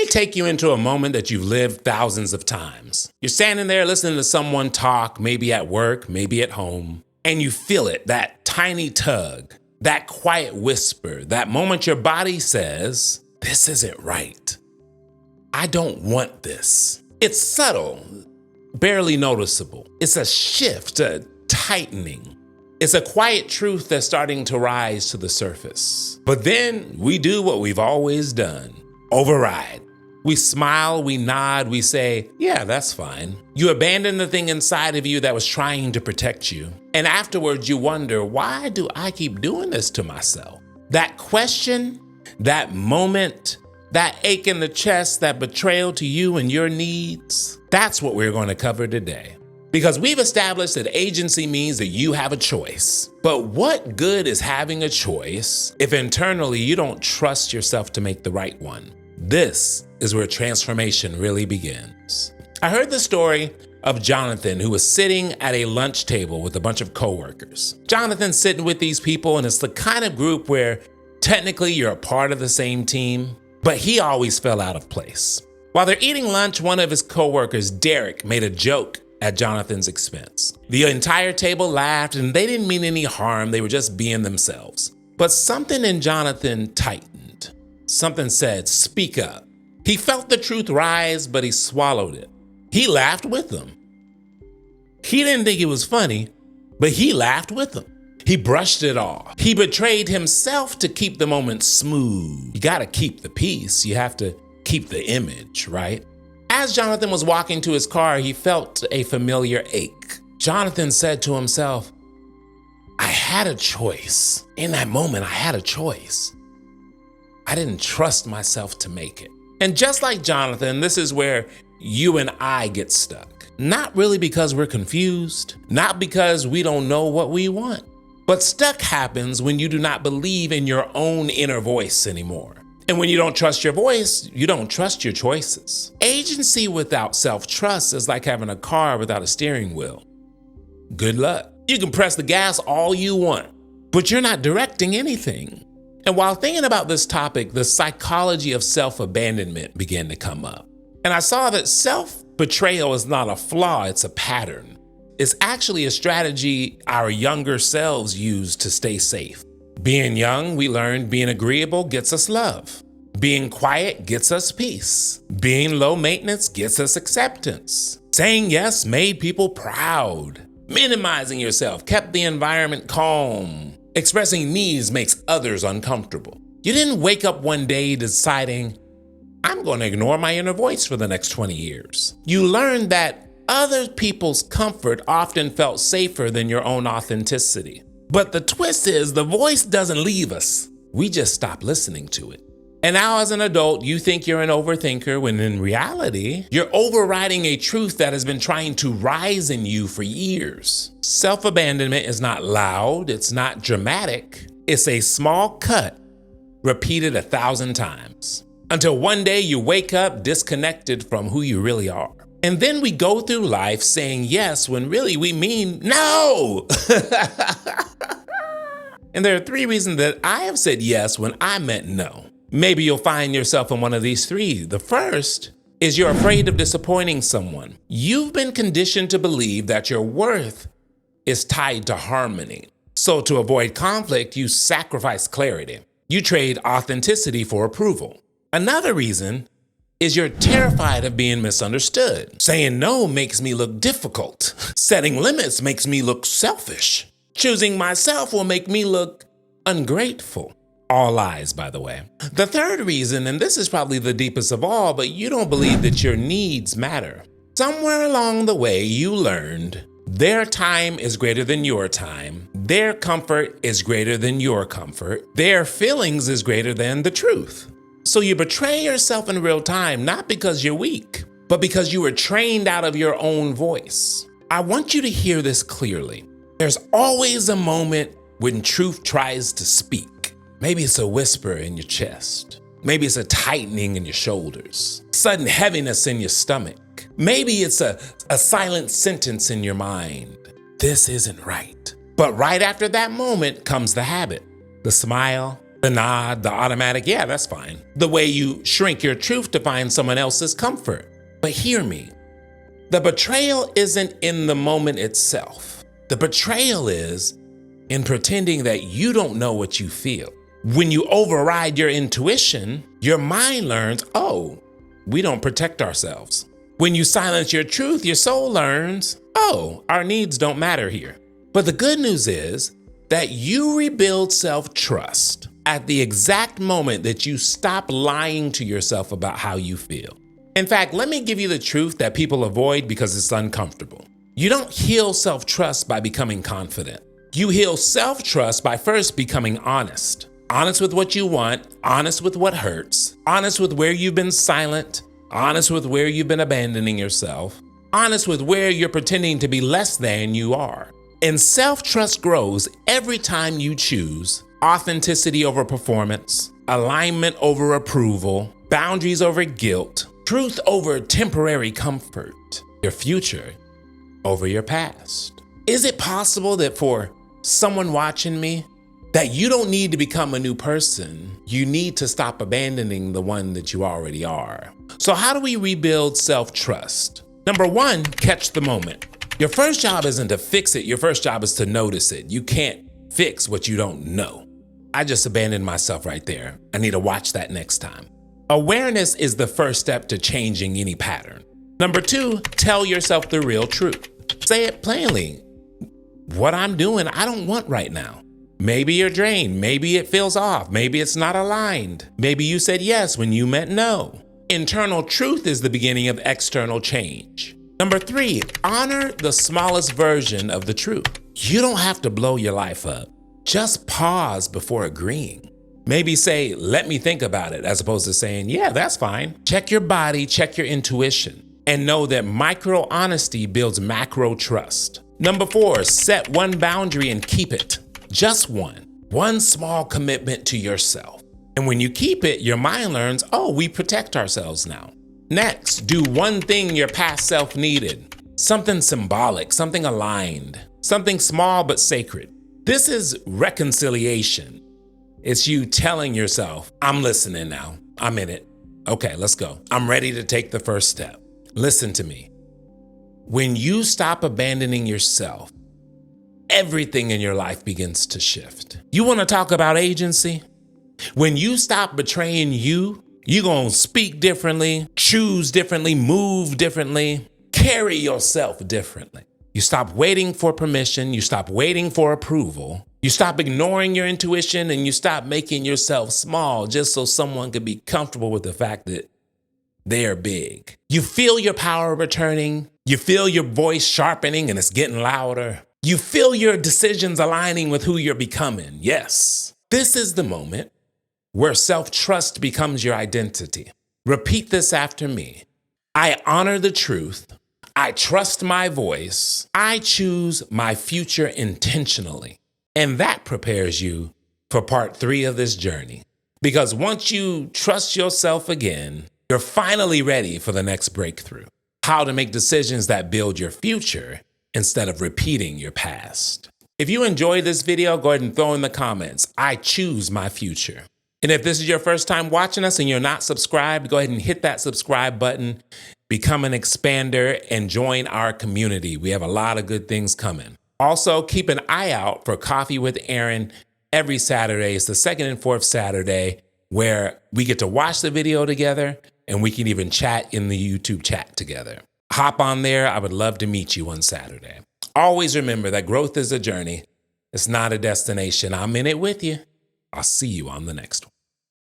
me take you into a moment that you've lived thousands of times. You're standing there listening to someone talk, maybe at work, maybe at home, and you feel it, that tiny tug, that quiet whisper, that moment your body says, "This isn't right. I don't want this." It's subtle, barely noticeable. It's a shift, a tightening. It's a quiet truth that's starting to rise to the surface. But then we do what we've always done. Override. We smile, we nod, we say, "Yeah, that's fine." You abandon the thing inside of you that was trying to protect you. And afterwards you wonder, why do I keep doing this to myself? That question, that moment, that ache in the chest, that betrayal to you and your needs, that's what we're going to cover today. Because we've established that agency means that you have a choice. But what good is having a choice if internally you don't trust yourself to make the right one? This is where transformation really begins. I heard the story of Jonathan, who was sitting at a lunch table with a bunch of coworkers. Jonathan's sitting with these people, and it's the kind of group where technically you're a part of the same team, but he always fell out of place. While they're eating lunch, one of his coworkers, Derek, made a joke at Jonathan's expense. The entire table laughed, and they didn't mean any harm. They were just being themselves. But something in Jonathan tightened. Something said, "Speak up." He felt the truth rise, but he swallowed it. He laughed with them. He didn't think it was funny, but he laughed with them. He brushed it off. He betrayed himself to keep the moment smooth. You gotta keep the peace. You have to keep the image, right? As Jonathan was walking to his car, he felt a familiar ache. Jonathan said to himself, "I had a choice. In that moment, I had a choice. I didn't trust myself to make it." And just like Jonathan, this is where you and I get stuck. Not really because we're confused, not because we don't know what we want, but stuck happens when you do not believe in your own inner voice anymore. And when you don't trust your voice, you don't trust your choices. Agency without self-trust is like having a car without a steering wheel. Good luck. You can press the gas all you want, but you're not directing anything. And while thinking about this topic, the psychology of self-abandonment began to come up. And I saw that self-betrayal is not a flaw, it's a pattern. It's actually a strategy our younger selves use to stay safe. Being young, we learned being agreeable gets us love. Being quiet gets us peace. Being low maintenance gets us acceptance. Saying yes made people proud. Minimizing yourself kept the environment calm. Expressing needs makes others uncomfortable. You didn't wake up one day deciding, "I'm going to ignore my inner voice for the next 20 years. You learned that other people's comfort often felt safer than your own authenticity. But the twist is the voice doesn't leave us. We just stop listening to it. And now as an adult, you think you're an overthinker when in reality, you're overriding a truth that has been trying to rise in you for years. Self-abandonment is not loud, it's not dramatic. It's a small cut repeated 1,000 times until one day you wake up disconnected from who you really are. And then we go through life saying yes when really we mean no. And there are 3 reasons that I have said yes when I meant no. Maybe you'll find yourself in one of these 3. The first is you're afraid of disappointing someone. You've been conditioned to believe that your worth is tied to harmony. So to avoid conflict, you sacrifice clarity. You trade authenticity for approval. Another reason is you're terrified of being misunderstood. Saying no makes me look difficult. Setting limits makes me look selfish. Choosing myself will make me look ungrateful. All lies, by the way. The third reason, and this is probably the deepest of all, but you don't believe that your needs matter. Somewhere along the way, you learned their time is greater than your time. Their comfort is greater than your comfort. Their feelings is greater than the truth. So you betray yourself in real time, not because you're weak, but because you were trained out of your own voice. I want you to hear this clearly. There's always a moment when truth tries to speak. Maybe it's a whisper in your chest. Maybe it's a tightening in your shoulders, sudden heaviness in your stomach. Maybe it's a silent sentence in your mind. This isn't right. But right after that moment comes the habit, the smile, The nod, the automatic, yeah, that's fine. The way you shrink your truth to find someone else's comfort. But hear me, the betrayal isn't in the moment itself. The betrayal is in pretending that you don't know what you feel. When you override your intuition, your mind learns, oh, we don't protect ourselves. When you silence your truth, your soul learns, oh, our needs don't matter here. But the good news is that you rebuild self-trust at the exact moment that you stop lying to yourself about how you feel. In fact, let me give you the truth that people avoid because it's uncomfortable. You don't heal self-trust by becoming confident. You heal self-trust by first becoming honest. Honest with what you want, honest with what hurts, honest with where you've been silent, honest with where you've been abandoning yourself, honest with where you're pretending to be less than you are. And self-trust grows every time you choose authenticity over performance, alignment over approval, boundaries over guilt, truth over temporary comfort, your future over your past. Is it possible that for someone watching me, that you don't need to become a new person, you need to stop abandoning the one that you already are? So how do we rebuild self-trust? Number one, catch the moment. Your first job isn't to fix it, your first job is to notice it. You can't fix what you don't know. I just abandoned myself right there. I need to watch that next time. Awareness is the first step to changing any pattern. Number two, tell yourself the real truth. Say it plainly. What I'm doing, I don't want right now. Maybe you're drained. Maybe it feels off. Maybe it's not aligned. Maybe you said yes when you meant no. Internal truth is the beginning of external change. Number three, honor the smallest version of the truth. You don't have to blow your life up. Just pause before agreeing. Maybe say, let me think about it, as opposed to saying, yeah, that's fine. Check your body, check your intuition, and know that micro honesty builds macro trust. Number four, set one boundary and keep it. Just one. One small commitment to yourself. And when you keep it, your mind learns, oh, we protect ourselves now. Next, do one thing your past self needed. Something symbolic, something aligned, something small but sacred. This is reconciliation. It's you telling yourself, I'm listening now. I'm in it. Okay, let's go. I'm ready to take the first step. Listen to me. When you stop abandoning yourself, everything in your life begins to shift. You want to talk about agency? When you stop betraying you, you're going to speak differently, choose differently, move differently, carry yourself differently. You stop waiting for permission. You stop waiting for approval. You stop ignoring your intuition and you stop making yourself small just so someone could be comfortable with the fact that they're big. You feel your power returning. You feel your voice sharpening and it's getting louder. You feel your decisions aligning with who you're becoming. Yes, this is the moment where self-trust becomes your identity. Repeat this after me. I honor the truth. I trust my voice. I choose my future intentionally. And that prepares you for part 3 of this journey. Because once you trust yourself again, you're finally ready for the next breakthrough. How to make decisions that build your future instead of repeating your past. If you enjoyed this video, go ahead and throw in the comments, I choose my future. And if this is your first time watching us and you're not subscribed, go ahead and hit that subscribe button, become an expander, and join our community. We have a lot of good things coming. Also, keep an eye out for Coffee with Aaron every Saturday. It's the second and fourth Saturday where we get to watch the video together and we can even chat in the YouTube chat together. Hop on there. I would love to meet you on Saturday. Always remember that growth is a journey. It's not a destination. I'm in it with you. I'll see you on the next one.